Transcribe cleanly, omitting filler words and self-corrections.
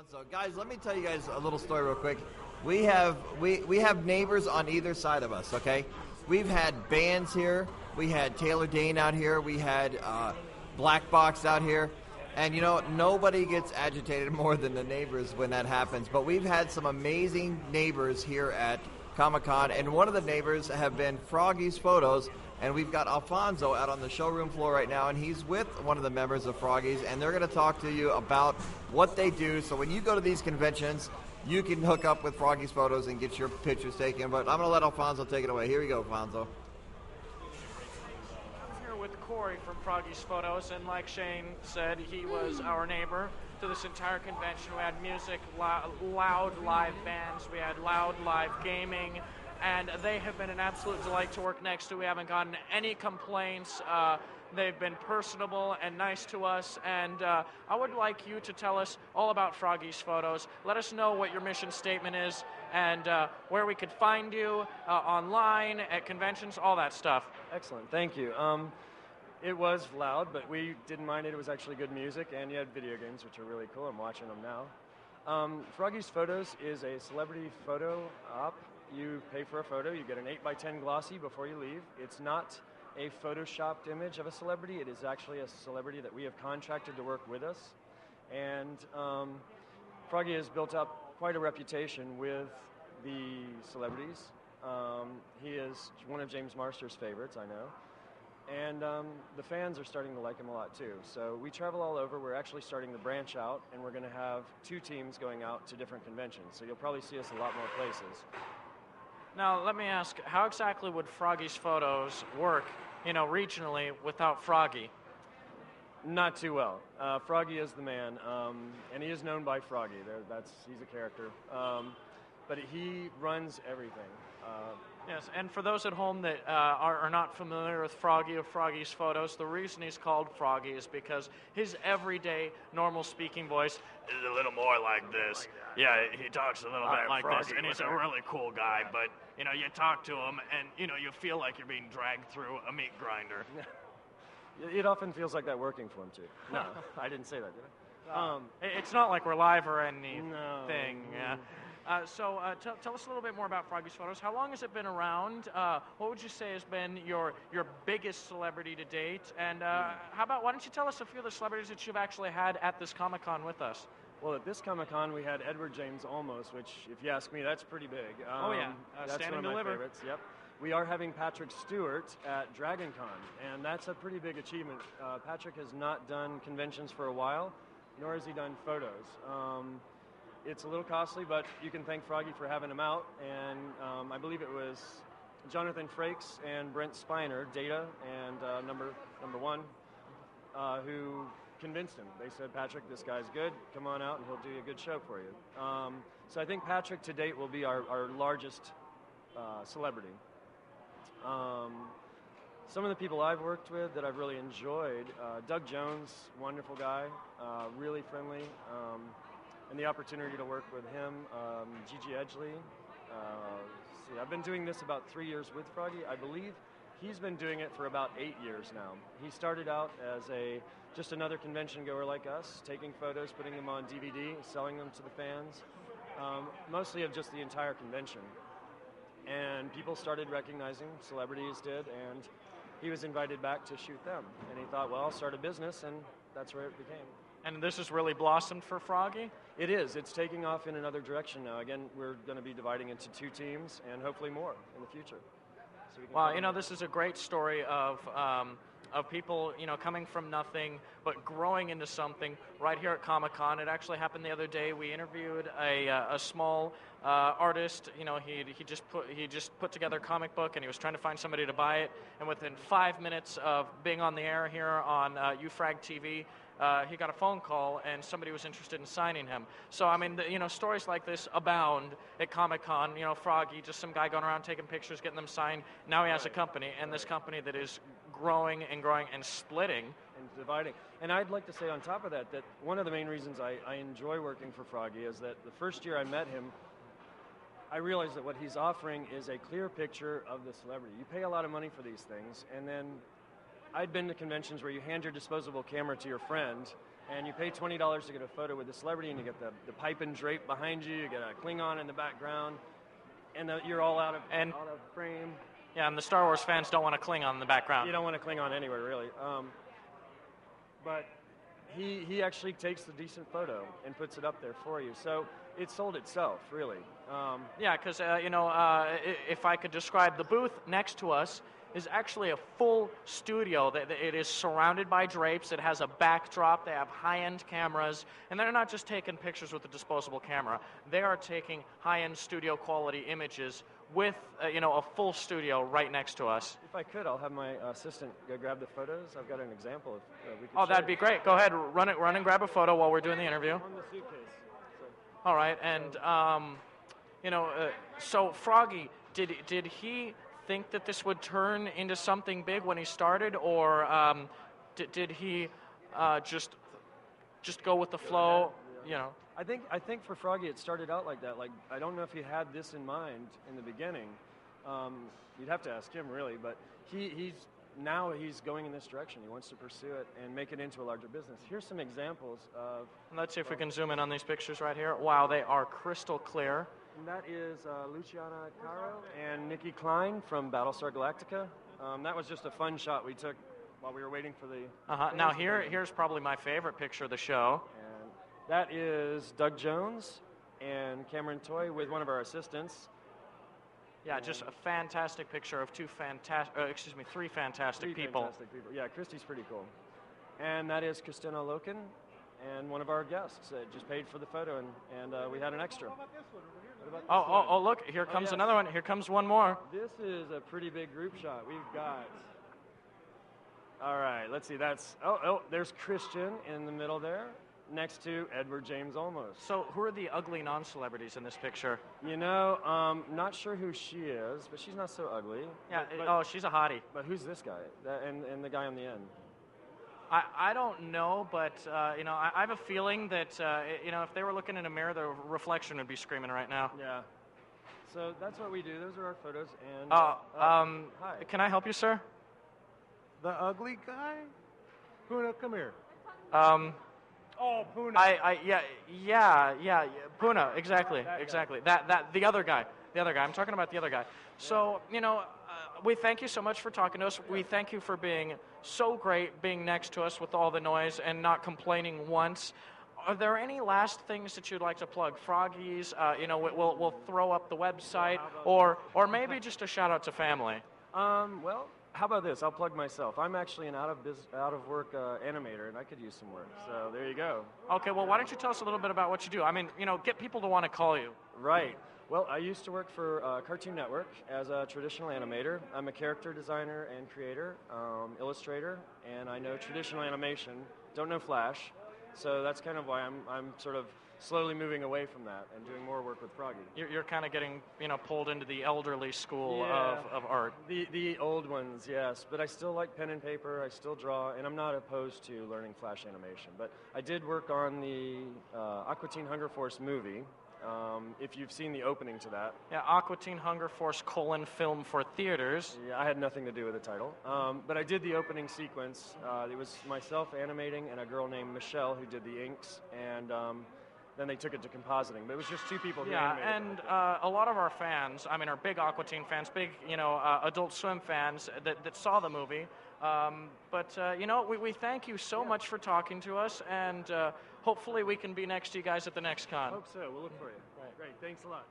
So, guys, let me tell you guys a little story real quick. We have neighbors on either side of us. Okay, we've had bands here. We had Taylor Dane out here. We had Black Box out here. And, you know, nobody gets agitated more than the neighbors when that happens. But we've had some amazing neighbors here at Comic-Con, and one of the neighbors have been Froggy's Photos, and we've got Alfonso out on the showroom floor right now, and he's with one of the members of Froggy's, and they're going to talk to you about what they do. So when you go to these conventions, you can hook up with Froggy's Photos and get your pictures taken. But I'm going to let Alfonso take it away. Here we go, Alfonso. With Corey from Froggy's Photos, and like Shane said, he was our neighbor to this entire convention. We had music, loud live bands, we had loud live gaming, and they have been an absolute delight to work next to. We haven't gotten any complaints. They've been personable and nice to us, and I would like you to tell us all about Froggy's Photos. Let us know what your mission statement is and where we could find you online, at conventions, all that stuff. Excellent, thank you. It was loud, but we didn't mind it. It was actually good music, and you had video games, which are really cool. I'm watching them now. Froggy's Photos is a celebrity photo op. You pay for a photo, you get an 8x10 glossy before you leave. It's not a photoshopped image of a celebrity. It is actually a celebrity that we have contracted to work with us. And Froggy has built up quite a reputation with the celebrities. He is one of James Marsters' favorites, I know. And the fans are starting to like him a lot too. So we travel all over. We're actually starting to branch out, and we're going to have 2 teams going out to different conventions. So you'll probably see us a lot more places. Now, let me ask, how exactly would Froggy's Photos work, you know, regionally without Froggy? Not too well. Froggy is the man, and he is known by Froggy. He's a character. But he runs everything. Yes, and for those at home that are not familiar with Froggy or Froggy's Photos, the reason he's called Froggy is because his everyday, normal speaking voice is a little more like this. Yeah, he talks a little bit like this, and he's a really cool guy, but, you know, you talk to him, and, you know, you feel like you're being dragged through a meat grinder. It often feels like that working for him, too. No, I didn't say that, did I? It's not like we're live or anything. No. So tell us a little bit more about Froggy's Photos. How long has it been around? What would you say has been your biggest celebrity to date? And how about, why don't you tell us a few of the celebrities that you've actually had at this Comic-Con with us? Well, at this Comic-Con, we had Edward James Olmos, which, if you ask me, that's pretty big. Oh, yeah. That's Stand one and of my deliver. favorites, yep. We are having Patrick Stewart at Dragon Con, and that's a pretty big achievement. Patrick has not done conventions for a while, nor has he done photos. It's a little costly, but you can thank Froggy for having him out, and I believe it was Jonathan Frakes and Brent Spiner, Data, and number one, who convinced him. They said, Patrick, this guy's good, come on out and he'll do a good show for you. So I think Patrick to date will be our largest celebrity. Some of the people I've worked with that I've really enjoyed, Doug Jones, wonderful guy, really friendly, and the opportunity to work with him, Gigi Edgley. I've been doing this about 3 years with Froggy. I believe he's been doing it for about 8 years now. He started out as just another convention goer like us, taking photos, putting them on DVD, selling them to the fans, mostly of just the entire convention. And people started recognizing, celebrities did, and he was invited back to shoot them. And he thought, well, I'll start a business, and that's where it became. And this has really blossomed for Froggy? It is. It's taking off in another direction now. Again, we're going to be dividing into 2 teams, and hopefully more in the future. So wow, you know, this is a great story of people, you know, coming from nothing but growing into something right here at Comic-Con. It actually happened the other day. We interviewed a small artist. You know, he just put together a comic book, and he was trying to find somebody to buy it. And within 5 minutes of being on the air here on UFragTV, he got a phone call, and somebody was interested in signing him. So, I mean, you know, stories like this abound at Comic-Con. You know, Froggy, just some guy going around taking pictures, getting them signed. Now he has a company, and this company that is growing and growing and splitting. And dividing. And I'd like to say on top of that, that one of the main reasons I enjoy working for Froggy is that the first year I met him, I realized that what he's offering is a clear picture of the celebrity. You pay a lot of money for these things, and then I'd been to conventions where you hand your disposable camera to your friend, And you pay $20 to get a photo with the celebrity, and you get the pipe and drape behind you. You get a Klingon in the background, and you're all out of frame. Yeah, and the Star Wars fans don't want to Klingon in the background. You don't want to Klingon anywhere, really. But he actually takes the decent photo and puts it up there for you. So it sold itself, really. Yeah, because, if I could describe, the booth next to us is actually a full studio. It is surrounded by drapes. It has a backdrop. They have high-end cameras. And they're not just taking pictures with a disposable camera. They are taking high-end studio quality images with, a full studio right next to us. If I could, I'll have my assistant go grab the photos. I've got an example of we could Oh, that'd be great. Go ahead, run and grab a photo while we're doing the interview. On the suitcase. All right, and, so Froggy, did he think that this would turn into something big when he started, or did he just go with the flow? I think for Froggy it started out like that. Like, I don't know if he had this in mind in the beginning. You'd have to ask him, really, but he's going in this direction. He wants to pursue it and make it into a larger business. Here's some examples of. Let's see if we can zoom in on these pictures right here. Wow, they are crystal clear. And that is Luciana Caro and Nikki Klein from Battlestar Galactica. That was just a fun shot we took while we were waiting for the... Now here's probably my favorite picture of the show. And that is Doug Jones and Cameron Toy with one of our assistants. Yeah, just a fantastic picture of three fantastic people. Yeah, Christy's pretty cool. And that is Christina Loken and one of our guests that just paid for the photo, and we had an extra. Oh, look, here comes another one. Here comes one more. This is a pretty big group shot. We've got, all right, let's see, there's Christian in the middle there, next to Edward James Olmos. So who are the ugly non-celebrities in this picture? Not sure who she is, but she's not so ugly. Yeah, she's a hottie. But who's this guy, and the guy on the end? I don't know, but, I have a feeling that, if they were looking in a mirror, the reflection would be screaming right now. Yeah. So that's what we do. Those are our photos. And hi. Can I help you, sir? The ugly guy? Puna, come here. Oh, Puna. Yeah, Puna, exactly. The other guy. I'm talking about the other guy. So, we thank you so much for talking to us. We thank you for being so great, being next to us with all the noise and not complaining once. Are there any last things that you'd like to plug? Froggies, we'll throw up the website, or maybe just a shout out to family. Well, how about this? I'll plug myself. I'm actually an out of work animator, and I could use some work. So there you go. Okay, well, why don't you tell us a little bit about what you do? I mean, get people to want to call you. Right. Well, I used to work for Cartoon Network as a traditional animator. I'm a character designer and creator, illustrator, and I know traditional animation. Don't know Flash, so that's kind of why I'm sort of slowly moving away from that and doing more work with Froggy. You're kind of getting pulled into the elderly school of art. The old ones, yes. But I still like pen and paper. I still draw, and I'm not opposed to learning Flash animation. But I did work on the Aqua Teen Hunger Force movie. If you've seen the opening to that. Yeah, Aqua Teen Hunger Force : film for theaters. Yeah, I had nothing to do with the title. But I did the opening sequence. It was myself animating and a girl named Michelle who did the inks, and then they took it to compositing. But it was just two people who animated. Yeah, and a lot of our fans, are big Aqua Teen fans, big, Adult Swim fans that saw the movie. We thank you so much for talking to us, and hopefully we can be next to you guys at the next con. Hope so. We'll look for you. Right. Great. Thanks a lot.